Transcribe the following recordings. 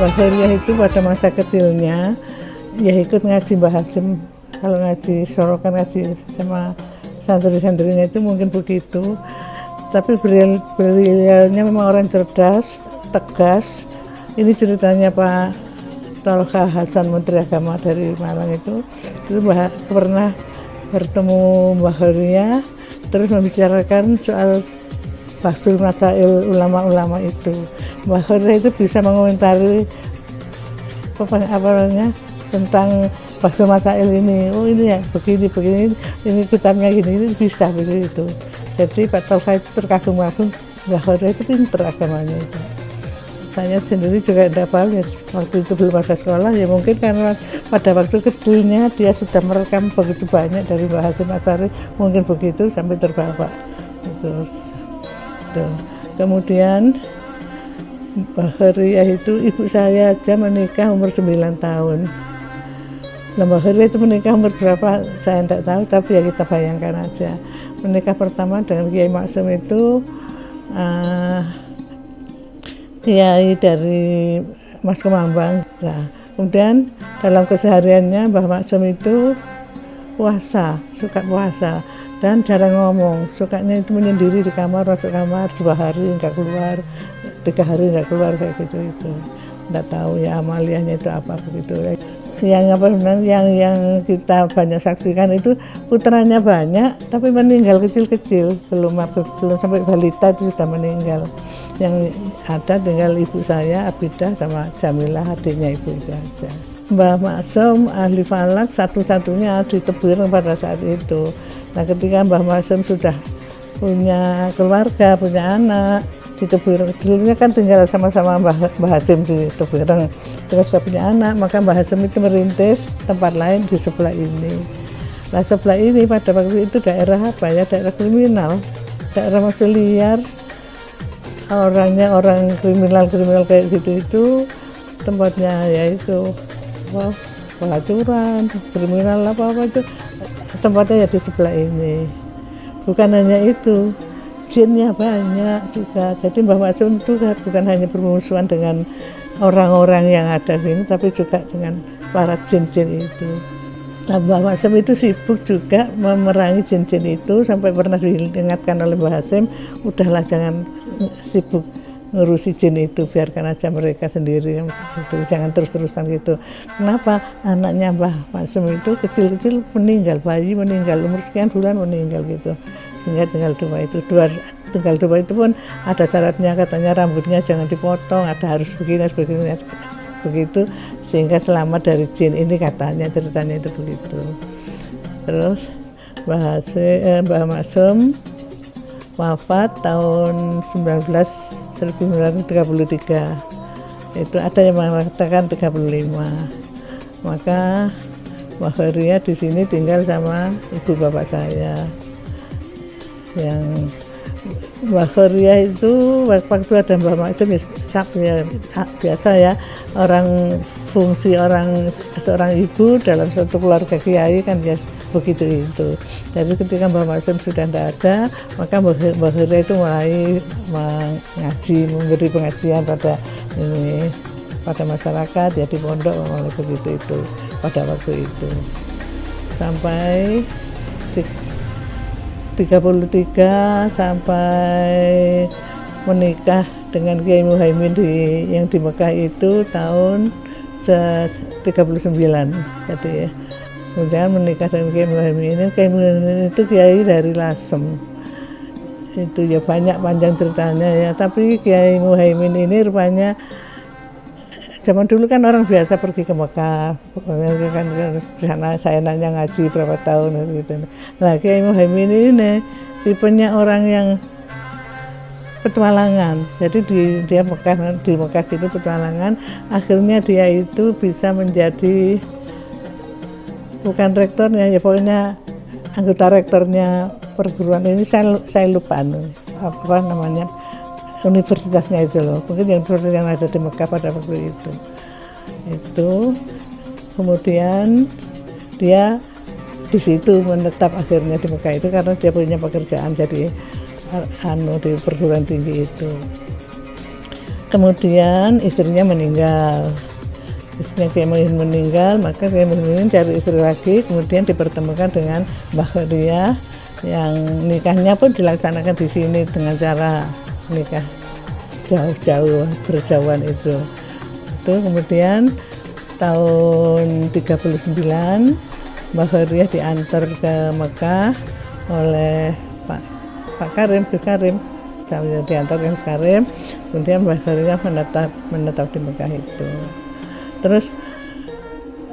Mbah Heriah itu pada masa kecilnya ya ikut ngaji Mbah Hasyim. Kalau ngaji Sorokan, ngaji sama santri-santrinya itu mungkin begitu. Tapi beliaunya memang orang cerdas, tegas. Ini ceritanya Pak Tolka Hasan, Menteri Agama dari Malang itu pernah bertemu Mbah Heriah, terus membicarakan soal Bahsul Masail ulama-ulama itu. Mbah Heriah itu bisa mengomentari tentang Bahsul Masail ini. Oh ini ya begini, ini kitabnya gini, ini bisa begitu. Jadi Pak Tolka itu terkagum-kagum, Mbah Heriah itu pinter agamanya itu. Saya sendiri juga tidak paham ya, waktu itu belum ada sekolah ya, mungkin karena pada waktu kecilnya dia sudah merekam begitu banyak dari Mbah Hasyim Asy'ari, mungkin begitu sampai terbawa itu. Kemudian Mbah Heriah itu ibu saya aja menikah umur 9 tahun. Mbah Heriah itu menikah umur berapa saya tidak tahu, tapi ya kita bayangkan aja. Menikah pertama dengan Kiai Maksum itu kiai dari Mas Kemambang. Nah, kemudian dalam kesehariannya Mbah Maksum itu suka puasa dan jarang ngomong, sukanya itu menyendiri di kamar, masuk kamar 2 hari nggak keluar, 3 hari nggak keluar kayak gitu itu. Nggak tahu ya amaliahnya itu apa begitu. Yang kita banyak saksikan itu putranya banyak tapi meninggal kecil-kecil, belum sampai balita itu sudah meninggal. Yang ada tinggal ibu saya Abidah sama Jamilah, adiknya ibu itu aja. Mbah Maksum ahli falak satu-satunya di Tebuireng pada saat itu. Nah ketika Mbah Maksum sudah punya keluarga, punya anak di Tebuireng, dulunya kan tinggal sama-sama Mbah Hasyim di Tebuireng, terus sudah punya anak, maka Mbah Hasyim itu merintis tempat lain di sebelah ini. Nah sebelah ini pada waktu itu daerah apa ya, daerah kriminal, daerah masih liar, orangnya orang kriminal kayak gitu itu tempatnya, yaitu pelacuran, kriminal apa itu tempatnya ya di sebelah ini. Bukan hanya itu, jinnya banyak juga. Jadi Mbah Maksum itu bukan hanya bermusuhan dengan orang-orang yang ada di sini, tapi juga dengan para jin-jin itu. Nah, Mbah Maksum itu sibuk juga memerangi jin-jin itu, sampai pernah diingatkan oleh Mbah Hasyim, udahlah jangan sibuk ngurusi jin itu, biarkan aja mereka sendiri itu, jangan terus-terusan gitu. Kenapa? Anaknya Mbah Maksum itu kecil-kecil meninggal, bayi meninggal, umur sekian bulan meninggal gitu. Sehingga tinggal 2 itu pun ada syaratnya, katanya rambutnya jangan dipotong, ada harus begini begitu, sehingga selamat dari jin ini, katanya ceritanya itu begitu. Terus Mbah Maksum wafat tahun 1933. Itu ada yang mengatakan 35. Maka Mbah Heriah di sini tinggal sama ibu bapak saya. Yang Mbah Heriah itu waktu ada Mbah Maksum ya biasa ya, orang fungsi seorang ibu dalam satu keluarga kiai kan ya begitu itu. Jadi ketika Mbah Maksum sudah tidak ada, maka Mbah Heriah itu mulai memberi pengajian pada masyarakat ya, di pondok mulai begitu itu pada waktu itu. Sampai 33 sampai menikah dengan Kiai Muhaimin yang di Mekah itu tahun 39. Jadi ya, kemudian menikah dengan Kiai Muhaimin ini. Kiai Muhaimin itu kiai dari Lasem. Itu ya banyak panjang ceritanya ya, tapi Kiai Muhaimin ini rupanya zaman dulu kan orang biasa pergi ke Mekah, kan di sana saya nanya ngaji berapa tahun gitu. Nah Kiai Muhaimin ini tipenya orang yang petualangan, jadi di Mekah itu petualangan. Akhirnya dia itu bisa menjadi bukan rektornya ya, pokoknya anggota rektornya perguruan ini, saya lupa apa namanya, universitasnya itu loh, mungkin yang ada di Mekah pada waktu itu. Kemudian dia di situ menetap akhirnya di Mekah itu karena dia punya pekerjaan jadi di perguruan tinggi itu. Kemudian istrinya meninggal. Istrinya Kiai Muhyiddin meninggal, maka Kiai Muhyiddin cari istri lagi, kemudian dipertemukan dengan Mbah Khairyah yang nikahnya pun dilaksanakan di sini dengan cara nikah jauh-jauh berjauhan itu. Kemudian tahun 39 Mbah Khairyah diantar ke Mekah oleh Pak Karim, Gus Karim, diantar ke Gus Karim, kemudian Mbah Khairyah menetap di Mekah itu. Terus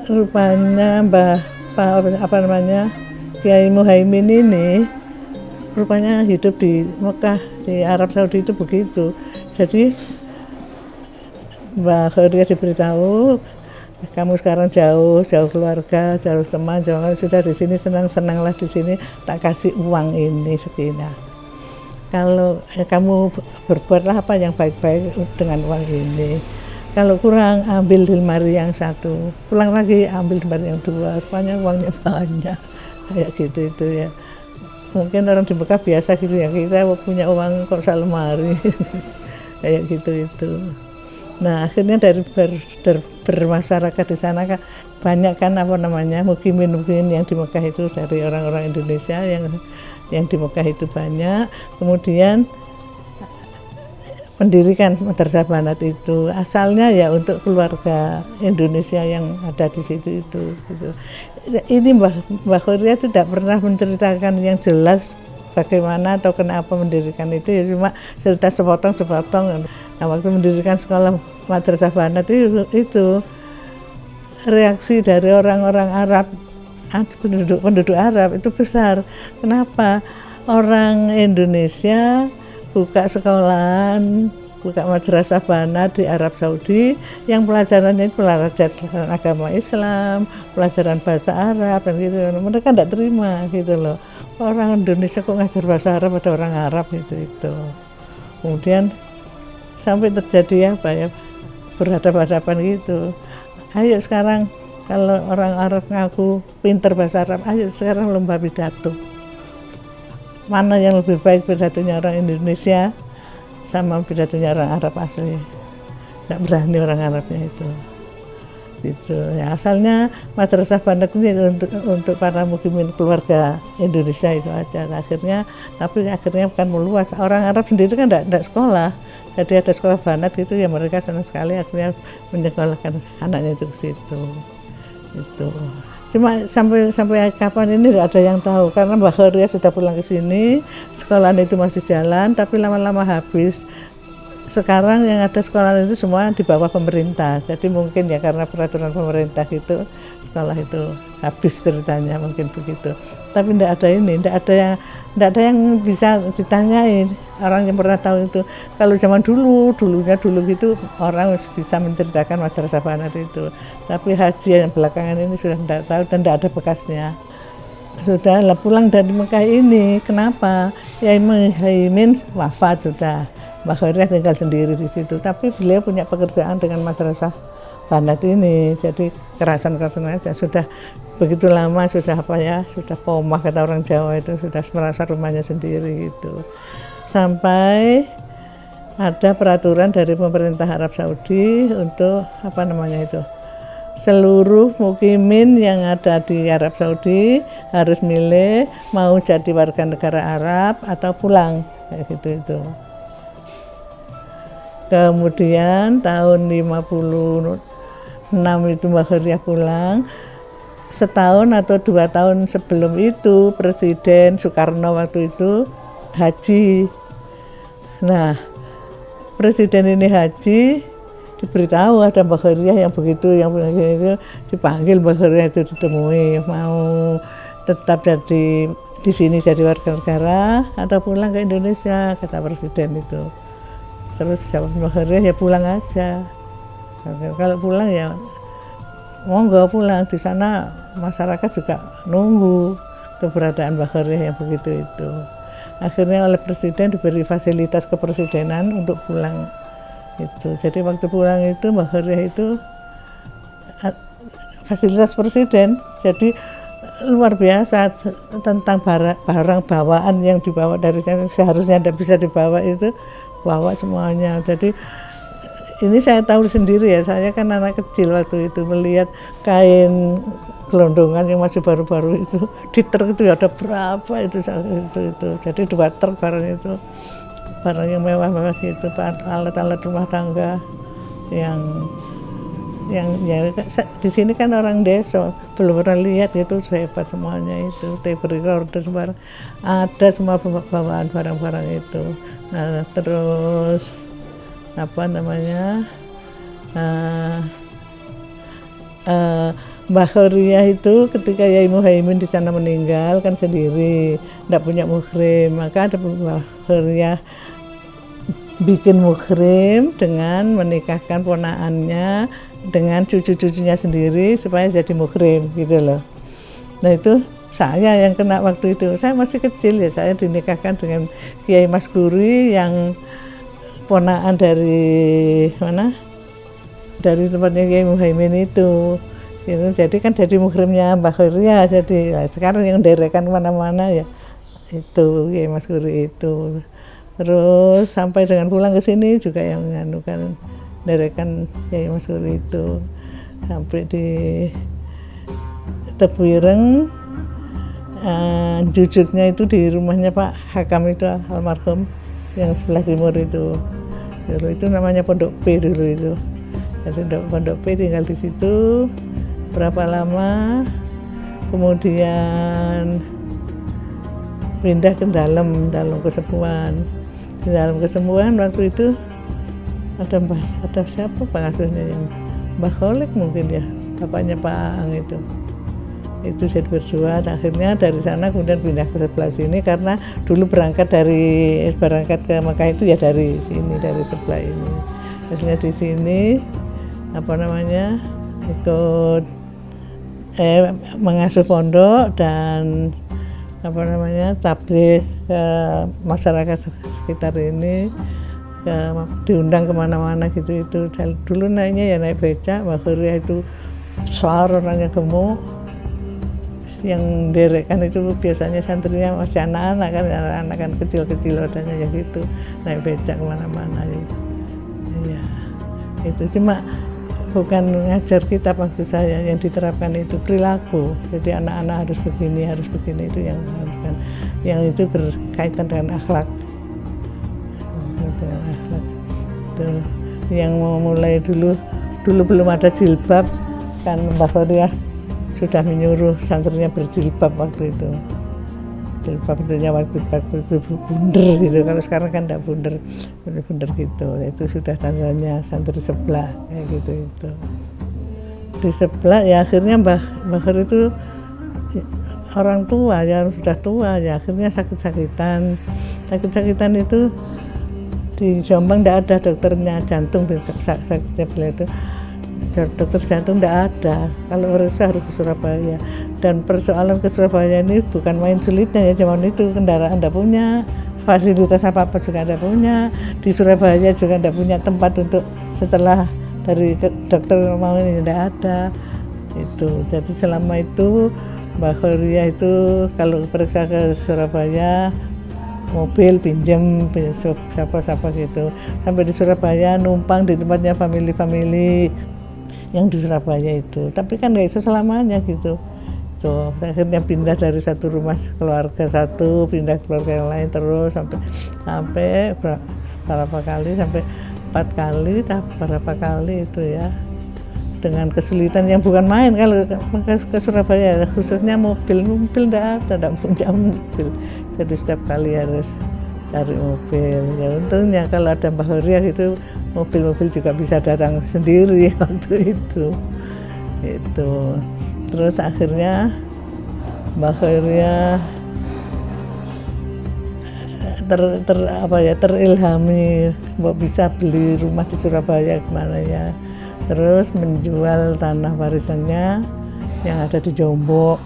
rupanya Kiai Muhaimin ini rupanya hidup di Mekah, di Arab Saudi itu begitu. Jadi Mbah Khairyah diberitahu, kamu sekarang jauh keluarga, jauh teman, sudah di sini senanglah di sini, tak kasih uang ini sekian. Kalau kamu berbuatlah apa yang baik-baik dengan uang ini. Kalau kurang ambil lemari yang satu, pulang lagi ambil lemari yang dua, rupanya uangnya banyak, kayak gitu itu ya. Mungkin orang di Mekah biasa gitu ya, kita punya uang kok salemari, kayak gitu itu. Nah akhirnya dari bermasyarakat di sana kan banyak kan mukimin yang di Mekah itu dari orang-orang Indonesia yang di Mekah itu banyak. Kemudian mendirikan Madrasah Banat itu asalnya ya untuk keluarga Indonesia yang ada di situ itu gitu. Ini Mbah Khairyah tidak pernah menceritakan yang jelas bagaimana atau kenapa mendirikan itu, ya cuma cerita sepotong. Nah, waktu mendirikan sekolah Madrasah Banat itu reaksi dari orang-orang Arab, penduduk Arab itu besar. Kenapa? Orang Indonesia buka sekolahan, buka Madrasah Banat di Arab Saudi yang pelajarannya itu pelajaran agama Islam, pelajaran bahasa Arab dan gitu. Mereka tidak terima gitu loh. Orang Indonesia kok ngajar bahasa Arab pada orang Arab itu. Kemudian sampai terjadi berhadapan-hadapan gitu. Ayo sekarang kalau orang Arab ngaku pinter bahasa Arab, ayo sekarang lomba pidato. Mana yang lebih baik pidatonya orang Indonesia sama pidatonya orang Arab asli? Nggak berani orang Arabnya itu. Gitu. Ya, asalnya Madrasah Banat ini untuk para mukimin keluarga Indonesia itu aja. Tapi akhirnya bukan meluas. Orang Arab sendiri kan tidak sekolah. Jadi ada sekolah Banat itu ya mereka senang sekali akhirnya menyekolahkan anaknya itu ke situ. Itu. Cuma sampai kapan ini tidak ada yang tahu karena Mbah Khairyah sudah pulang ke sini, sekolahan itu masih jalan tapi lama-lama habis. Sekarang yang ada sekolah itu semua di bawah pemerintah, jadi mungkin ya karena peraturan pemerintah itu sekolah itu habis ceritanya mungkin begitu. Tapi tidak ada yang bisa ditanyain orang yang pernah tahu itu. Kalau zaman dulunya gitu orang bisa menceritakan Madrasah Banat itu. Tapi haji yang belakangan ini sudah tidak tahu dan tidak ada bekasnya. Sudah pulang dari Mekah ini, kenapa? Kiai Muhaimin wafat sudah. Mbah Khairyah tinggal sendiri di situ, tapi beliau punya pekerjaan dengan Madrasah Banat ini, jadi kerasan aja sudah begitu lama sudah pomah kata orang Jawa itu, sudah merasa rumahnya sendiri gitu. Sampai ada peraturan dari pemerintah Arab Saudi untuk seluruh mukimin yang ada di Arab Saudi harus milih mau jadi warga negara Arab atau pulang kayak gitu itu. Kemudian tahun 56 itu Mbah Khairyah pulang. Setahun atau 2 tahun sebelum itu Presiden Soekarno waktu itu haji. Nah, Presiden ini haji, diberitahu ada Mbah Khairyah yang begitu, dipanggil Mbah Khairyah itu ditemui, mau tetap jadi di sini jadi warga negara atau pulang ke Indonesia, kata Presiden itu. Terus jawab Mbah Khairyah ya pulang aja. Kalau pulang ya monggo pulang, di sana masyarakat juga nunggu keberadaan Mbah Khairyah yang begitu itu. Akhirnya oleh Presiden diberi fasilitas kepresidenan untuk pulang itu. Jadi waktu pulang itu Mbah Khairyah itu fasilitas Presiden, jadi luar biasa tentang barang bawaan yang dibawa dari sana seharusnya tidak bisa dibawa itu bawa semuanya. Jadi ini saya tahu sendiri ya, saya kan anak kecil waktu itu melihat kain gelondongan yang masih baru-baru itu di truk itu ada berapa itu jadi 2 truk barang yang mewah-mewah gitu, alat-alat rumah tangga yang ya, di sini kan orang desa belum pernah lihat, itu hebat semuanya itu, tape recorder sembarang ada, semua bawaan barang-barang itu. Nah terus apa namanya, Mbah Khairyah itu ketika Yai Muhaimin di sana meninggal kan sendiri, tidak punya muhrim, maka ada Mbah Khairyah bikin muhrim dengan menikahkan ponakannya dengan cucu-cucunya sendiri supaya jadi muhrim gitu loh. Nah itu saya yang kena waktu itu, saya masih kecil ya, saya dinikahkan dengan Kiai Mas Guri yang ponakan dari mana? Dari tempatnya Kiai Muhaimin itu. Jadi kan jadi muhrimnya Mbah Khairyah, jadi nah, sekarang yang derekan kemana-mana ya itu Kiai Mas Guri itu. Terus sampai dengan pulang ke sini juga yang menganukan derekan Kiai Mas Guri itu sampai di Tebuireng. Jujurnya itu di rumahnya Pak Hakam itu almarhum yang sebelah timur itu. Dulu itu namanya Pondok P dulu itu. Jadi Pondok P tinggal di situ berapa lama, kemudian pindah ke dalam Kesembuhan. Di dalam Kesembuhan waktu itu ada siapa pengasuhnya, yang Mbah Kholek mungkin ya, bapaknya Pak Aang itu jadi berdua. Akhirnya dari sana kemudian pindah ke sebelah sini karena dulu berangkat ke Mekah itu ya dari sini, dari sebelah ini. Akhirnya di sini ikut mengasuh pondok dan tabligh ke masyarakat sekitar ini, diundang kemana-mana gitu. Itu dulu naiknya ya naik becak. Mbah Khairyah itu besar, orangnya gemuk, yang derekan itu biasanya santrinya masih anak-anak kan kecil-kecil badannya ya gitu, naik becak kemana-mana ya. Itu cuma bukan ngajar kita, maksud saya yang diterapkan itu perilaku. Jadi anak-anak harus begini itu yang itu berkaitan dengan akhlak. Itu yang memulai dulu belum ada jilbab kan, Mbah Khairyah sudah menyuruh santrinya berjilbab waktu itu. Jilbab tentunya waktu itu bunder gitu, kalau sekarang kan tidak bunder gitu. Itu sudah tandanya santri sebelah kayak gitu itu. Di sebelah ya akhirnya Mbah Khairyah itu orang tua ya, sudah tua ya, akhirnya sakit-sakitan itu di Jombang tidak ada dokternya jantung, sakitnya beliau itu dokter jantung tidak ada, kalau harus ke Surabaya. Dan persoalan ke Surabaya ini bukan main sulitnya ya, zaman itu kendaraan tidak punya, fasilitas apa-apa juga tidak punya, di Surabaya juga tidak punya tempat untuk setelah dari dokter mau ini tidak ada itu. Jadi selama itu Mbah Khairyah itu kalau periksa ke Surabaya mobil pinjam siapa gitu, sampai di Surabaya numpang di tempatnya family yang di Surabaya itu, tapi kan nggak bisa selamanya gitu. Tuh, akhirnya pindah dari satu rumah keluarga satu, pindah keluarga yang lain terus sampai berapa kali, sampai 4 kali, berapa kali itu ya, dengan kesulitan yang bukan main kalau ke Surabaya, khususnya mobil tidak punya mobil, jadi setiap kali harus cari mobil. Ya untungnya kalau ada Mbah Khairyah itu mobil juga bisa datang sendiri waktu itu. Terus akhirnya Mbah Khairyah terilhami bisa beli rumah di Surabaya kemana ya, terus menjual tanah warisannya yang ada di Jombok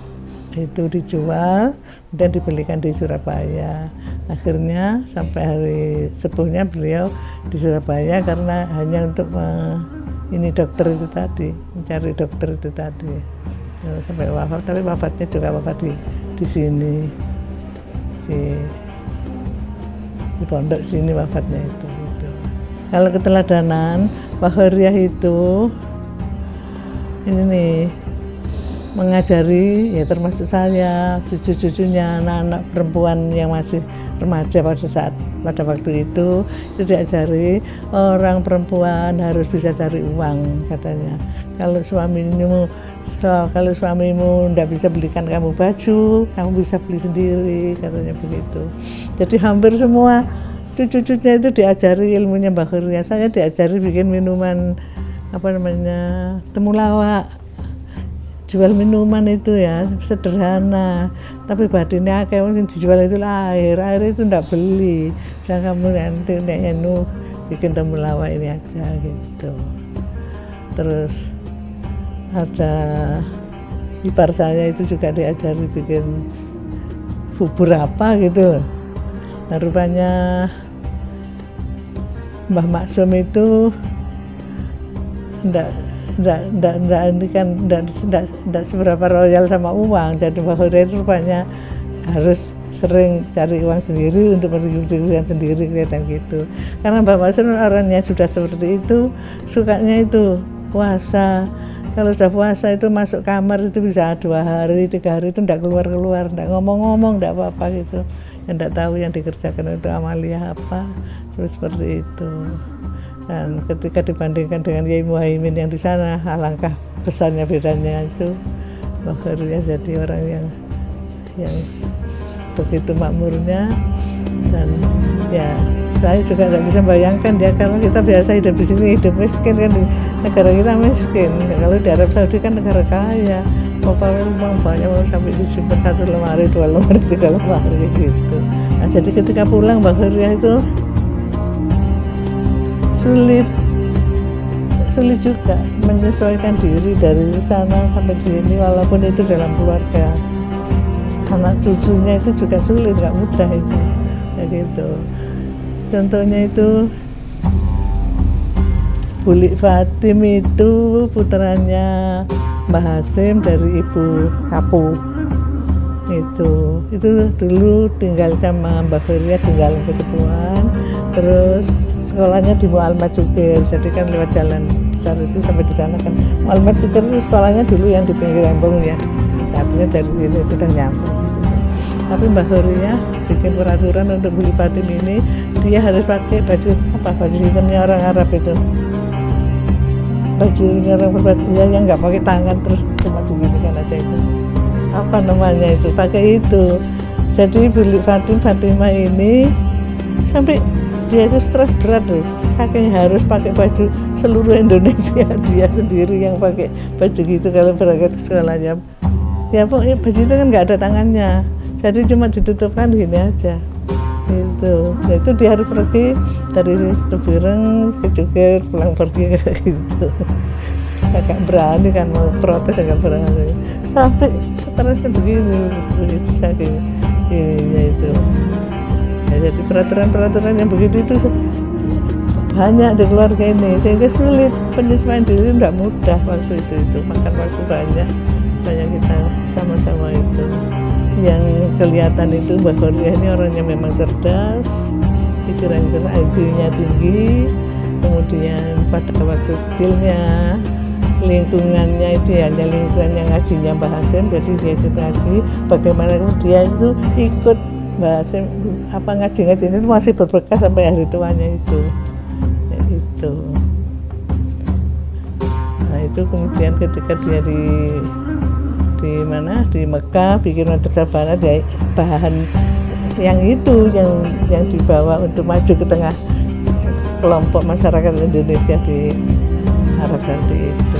itu dijual dan dibelikan di Surabaya. Akhirnya sampai hari sepuhnya beliau di Surabaya karena hanya untuk mencari dokter itu tadi. Sampai wafat, tapi wafatnya juga wafat di sini, di pondok sini wafatnya itu. Kalau keteladanan Mbah Horiah itu ini nih mengajari, ya termasuk saya, cucu-cucunya, anak-anak perempuan yang masih remaja pada waktu itu diajari orang perempuan harus bisa cari uang katanya. Kalau suamimu tidak bisa belikan kamu baju, kamu bisa beli sendiri katanya begitu. Jadi hampir semua cucu-cucunya itu diajari ilmunya Mbah Horiah. Saya diajari bikin minuman temulawak, jual minuman itu ya sederhana, tapi batinnya akeh yang dijual itu air itu ndak beli. Jangan kamu nanti bikin temulawak ini aja gitu. Terus ada ipar saya itu juga diajari bikin bubur apa gitu. Nah, rupanya Mbah Maksum itu enggak seberapa royal sama uang. Jadi Mbah Horiah itu rupanya harus sering cari uang sendiri untuk pergi-pergian sendiri kelihatan gitu. Karena Mbah Maksum orangnya sudah seperti itu, sukanya itu puasa. Kalau sudah puasa itu masuk kamar itu bisa 2 hari, 3 hari itu enggak keluar-keluar, enggak ngomong-ngomong, enggak apa-apa gitu. Yang enggak tahu yang dikerjakan itu amalia apa, terus seperti itu. Dan ketika dibandingkan dengan Yai Muhaimin yang di sana, alangkah besarnya bedanya itu. Mbah Horiah jadi orang yang begitu makmurnya, dan ya saya juga tidak bisa bayangkan ya, kalau kita biasa hidup di sini hidup miskin kan, di negara kita miskin. Kalau di Arab Saudi kan negara kaya, uang banyak, mau sampai disimpan 1 lemari, 2 lemari, 3 lemari gitu. Nah, jadi ketika pulang Mbah Horiah itu sulit juga menyesuaikan diri dari sana sampai di sini, walaupun itu dalam keluarga. Anak cucunya itu juga sulit, nggak mudah itu kayak gitu. Contohnya itu Bulik Fatim itu putranya Mbah Hasim dari Ibu Kapu. Itu dulu tinggal sama Mbah Horiah, tinggal kesepuan, terus sekolahnya di Mu'almat Cukir. Jadi kan lewat jalan besar itu sampai di sana kan. Mu'almat Cukir itu sekolahnya dulu yang di pinggir embung ya, artinya dari ini sudah nyampe. Tapi Mbah Horiah bikin peraturan untuk Bulik Fatim ini, dia harus pakai baju hitamnya orang Arab itu, bajunya orang berbatian yang nggak pakai tangan, terus cuma begini kan aja itu, apa namanya itu, pakai itu. Jadi Bulik Fatimah ini sampai dia itu stres berat tuh, saking harus pakai baju seluruh Indonesia, dia sendiri yang pakai baju gitu kalau berangkat ke sekolahnya. Ya pokoknya baju itu kan nggak ada tangannya, jadi cuma ditutupkan gini aja gitu. Ya, itu dia harus pergi dari Situbondo ke Cukir, pulang pergi kayak gitu. Agak berani kan, mau protes agak berani, sampai stresnya begini begitu saking ininya itu. Ya, jadi peraturan yang begitu itu banyak di keluarga ini, sehingga sulit penyesuaian diri, tidak mudah waktu itu makan waktu banyak kita sama-sama itu. Yang kelihatan itu Mbah Horiah ini orangnya memang cerdas, pikiran IQ-nya tinggi, kemudian pada waktu kecilnya lingkungannya itu hanya lingkungan yang ngajinya Mbah Hasim, jadi dia ikut ngaji. Bagaimana dia itu ikut Mbah Hasim ngaji itu masih berbekas sampai hari tuanya itu, ya gitu. Nah itu kemudian ketika dia di Mekah bikin madrasah banat, ya bahan yang itu yang dibawa untuk maju ke tengah kelompok masyarakat Indonesia di Arab Saudi itu.